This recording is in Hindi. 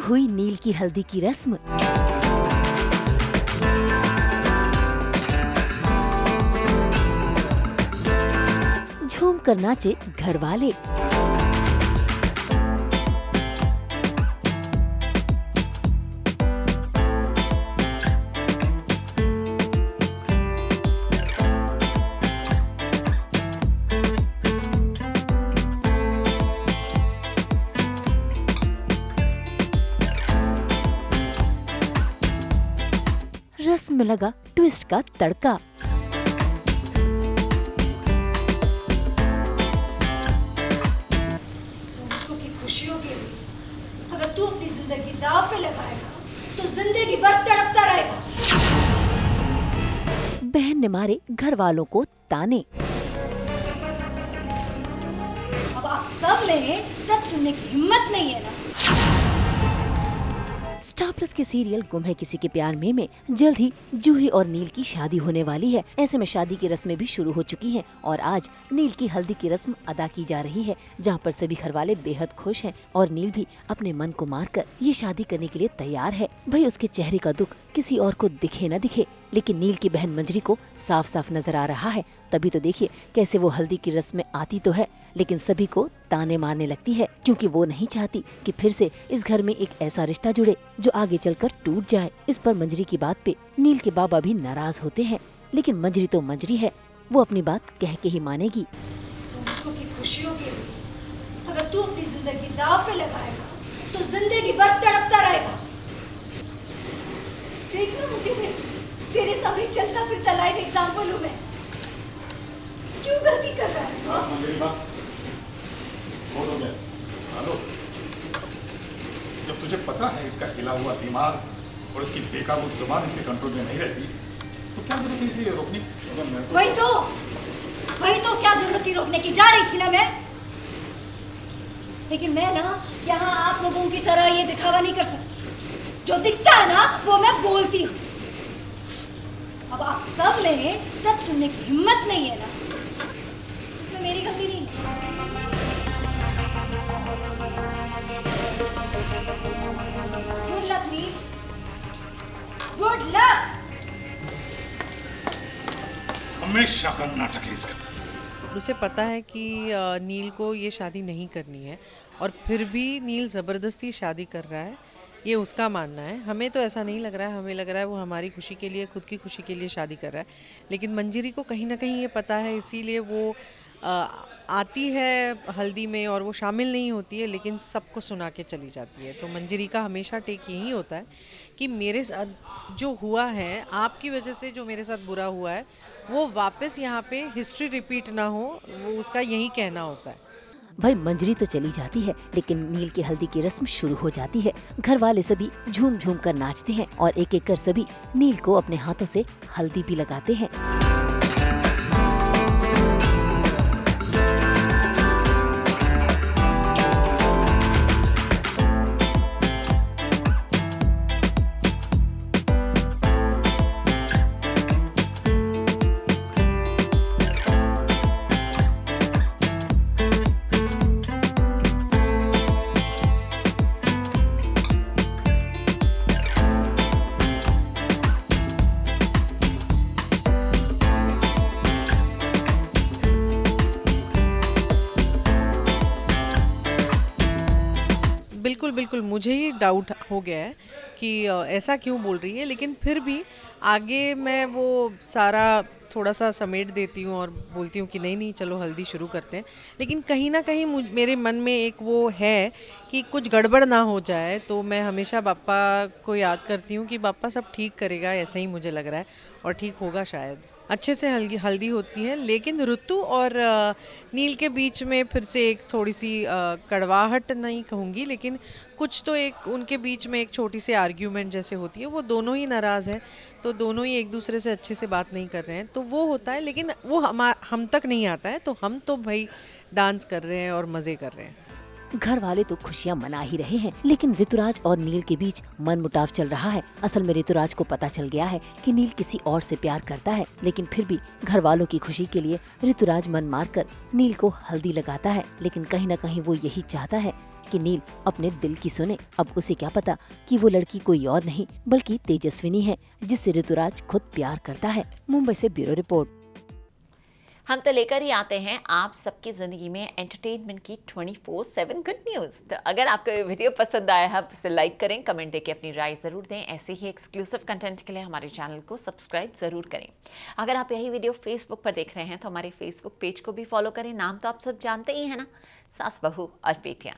हुई नील की हल्दी की रस्म। झूम कर नाचे घर वाले। रस्म में लगा ट्विस्ट का तड़का। दोस्तों की खुशियों के लिए अगर तू अपनी जिंदगी दांव पे लगाएगा तो जिंदगी भर तड़पता रहेगा। बहन ने मारे घर वालों को ताने। अब आप सब में सच सुनने की हिम्मत नहीं है ना। स्टार प्लस के सीरियल गुम है किसी के प्यार में जल्द ही जूही और नील की शादी होने वाली है। ऐसे में शादी की रस्में भी शुरू हो चुकी हैं और आज नील की हल्दी की रस्म अदा की जा रही है, जहां पर सभी घरवाले बेहद खुश हैं और नील भी अपने मन को मारकर ये शादी करने के लिए तैयार है। भाई उसके चेहरे का दुख किसी और को दिखे न दिखे, लेकिन नील की बहन मंजरी को साफ साफ नजर आ रहा है। तभी तो देखिए कैसे वो हल्दी की रस्म में आती तो है, लेकिन सभी को ताने मारने लगती है, क्योंकि वो नहीं चाहती कि फिर से इस घर में एक ऐसा रिश्ता जुड़े जो आगे चलकर टूट जाए। इस पर मंजरी की बात पे नील के बाबा भी नाराज होते हैं, लेकिन मंजरी तो मंजरी है, वो अपनी बात कह के ही मानेगी। दोस्तों की खुशियों के लिए अगर तू अपनी जिंदगी दांव पे लगाएगा तो जिंदगी भर तड़पता रहेगा। देखना मुझे तेरे सामने चलता फिरता लाइव एग्जाम्पल हूँ मैं। क्यों गलती कर रहा है? बहुत हो गया। हेलो, जब तुझे पता है इसका हिला हुआ दिमाग और इसकी बेकाबू जुबान इसके कंट्रोल में नहीं रहती, तो क्या जरूरत है इसे रोकने की? वही तो क्या जरूरत थी रोकने की? जा रही थी ना मैं। लेकिन मैं ना यहाँ आप लोगों की तरह ये दिखावा नहीं कर सकती। जो दिखता है ना वो मैं बोलती हूँ। अब आप सब में सच सुनने की हिम्मत नहीं है ना, इसमें मेरी गलती नहीं है। गुड लक नील, गुड लक। हमेशा का नाटक है इसका। उसे पता है कि नील को ये शादी नहीं करनी है और फिर भी नील ज़बरदस्ती शादी कर रहा है, ये उसका मानना है। हमें तो ऐसा नहीं लग रहा है, हमें लग रहा है वो हमारी खुशी के लिए, खुद की खुशी के लिए शादी कर रहा है। लेकिन मंजरी को कहीं ना कहीं ये पता है, इसीलिए वो आती है हल्दी में और वो शामिल नहीं होती है, लेकिन सबको सुना के चली जाती है। तो मंजरी का हमेशा टेक यही होता है कि मेरे साथ जो हुआ है, आपकी वजह से जो मेरे साथ बुरा हुआ है, वो वापस यहाँ पे हिस्ट्री रिपीट ना हो, वो उसका यही कहना होता है। भाई मंजरी तो चली जाती है, लेकिन नील की हल्दी की रस्म शुरू हो जाती है। घर वाले सभी झूम झूम कर नाचते हैं और एक एक कर सभी नील को अपने हाथों से हल्दी भी लगाते हैं। बिल्कुल मुझे ही डाउट हो गया है कि ऐसा क्यों बोल रही है, लेकिन फिर भी आगे मैं वो सारा थोड़ा सा समेट देती हूँ और बोलती हूँ कि नहीं चलो हल्दी शुरू करते हैं। लेकिन कहीं ना कहीं मेरे मन में एक वो है कि कुछ गड़बड़ ना हो जाए, तो मैं हमेशा बाप्पा को याद करती हूँ कि बाप्पा सब ठीक करेगा, ऐसा ही मुझे लग रहा है और ठीक होगा शायद। अच्छे से हल्दी होती है, लेकिन ऋतु और नील के बीच में फिर से एक थोड़ी सी कड़वाहट नहीं कहूँगी, लेकिन कुछ तो एक उनके बीच में एक छोटी सी आर्ग्यूमेंट जैसे होती है। वो दोनों ही नाराज़ हैं, तो दोनों ही एक दूसरे से अच्छे से बात नहीं कर रहे हैं, तो वो होता है। लेकिन वो हम तक नहीं आता है, तो हम तो भाई डांस कर रहे हैं और मज़े कर रहे हैं। घर वाले तो खुशियां मना ही रहे हैं, लेकिन ऋतुराज और नील के बीच मनमुटाव चल रहा है। असल में ऋतुराज को पता चल गया है कि नील किसी और से प्यार करता है, लेकिन फिर भी घर वालों की खुशी के लिए ऋतुराज मन मारकर नील को हल्दी लगाता है। लेकिन कहीं न कहीं वो यही चाहता है कि नील अपने दिल की सुने। अब उसे क्या पता कि वो लड़की कोई और नहीं बल्कि तेजस्विनी है, जिससे ऋतुराज खुद प्यार करता है। मुंबई से ब्यूरो रिपोर्ट। हम तो लेकर ही आते हैं आप सबकी ज़िंदगी में एंटरटेनमेंट की 24/7 गुड न्यूज़। तो अगर आपको ये वीडियो पसंद आया है, इसे लाइक करें, कमेंट देके अपनी राय ज़रूर दें। ऐसे ही एक्सक्लूसिव कंटेंट के लिए हमारे चैनल को सब्सक्राइब ज़रूर करें। अगर आप यही वीडियो फेसबुक पर देख रहे हैं तो हमारे फेसबुक पेज को भी फॉलो करें। नाम तो आप सब जानते ही हैं ना, सास बहू और बेटियाँ।